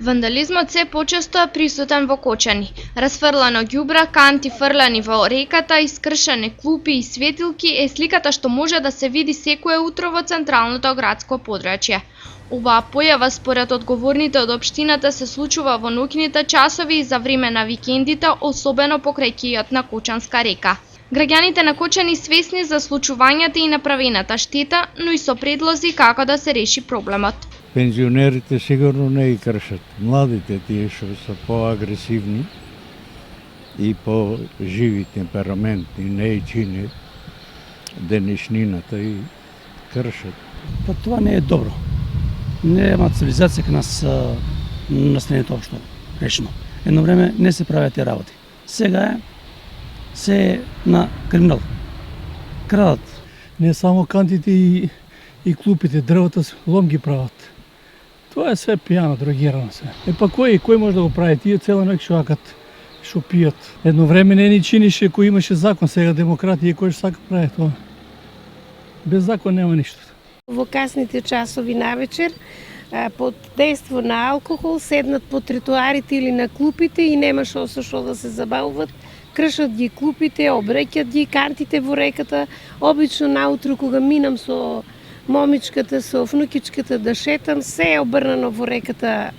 Вандализмот се почесто е присутен во Кочани. Расфрлано ѓубра, канти фрлани во реката, искршени клупи и светилки е сликата што може да се види секое утро во централното градско подрачје. Оваа појава според одговорните од општината се случува во ноќните часови и за време на викендите, особено покрај кејот на Кочанска река. Граѓаните на Кочани свесни за случувањата и направената штета, но и со предлози како да се реши проблемот. Пензионерите сигурно не ги кршат. Младите тие што се поагресивни и по-живи темпераментни, не и чине денешнината и кршат. Па това не е добро. Нема цивилизација кај нас населението општо решено. Едно време не се правят тие работи. Сега е се на криминал. Крадат. Не само кантите и клупите, дрвата лом ги прават. Тоа е све пијано, дрогирано се. Па кој може да го прави? Тие цела ноќ шо што пијат. Едно време не ни чинише кој имаше закон, сега демократија кој што сака прави тоа. Без закон нема ништо. Во касните часови навечер, под дејство на алкохол, седнат по тротоарите или на клупите и нема со што да се забавуват. Кршат ги клупите, обреќат ги кантите во реката. Обично наутро кога минам со момичката, со внукичката да шетам, се е обрнано во реката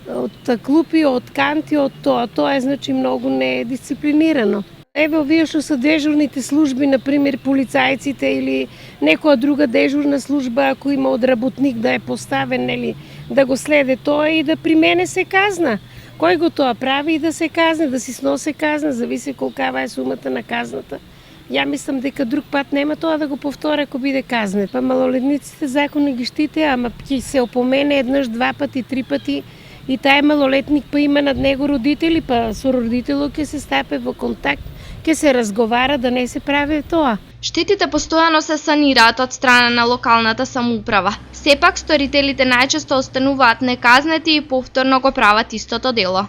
од клупи, од канти, од тоа. Тоа е значи многу недисциплинирано. Ево вие што се дежурните служби, например полицајците или некоја друга дежурна служба, ако има одработник да е поставен, нели, да го следе тоа и да примене се казна. Кој го тоа прави и да се казне, да си сносе казна, зависи колкава е сумата на казната. Ја мислам дека друг пат нема тоа да го повтори ако биде казне. Па малолетниците закони ги штите, ама ќе се опомене еднаш, два пати, три пати и тај малолетник па има над него родители, па со родителот ќе се стапе во контакт, ќе се разговара да не се прави тоа. Штетите постојано се санираат од страна на локалната самоуправа. Сепак сторителите најчесто остануваат неказнети и повторно го прават истото дело.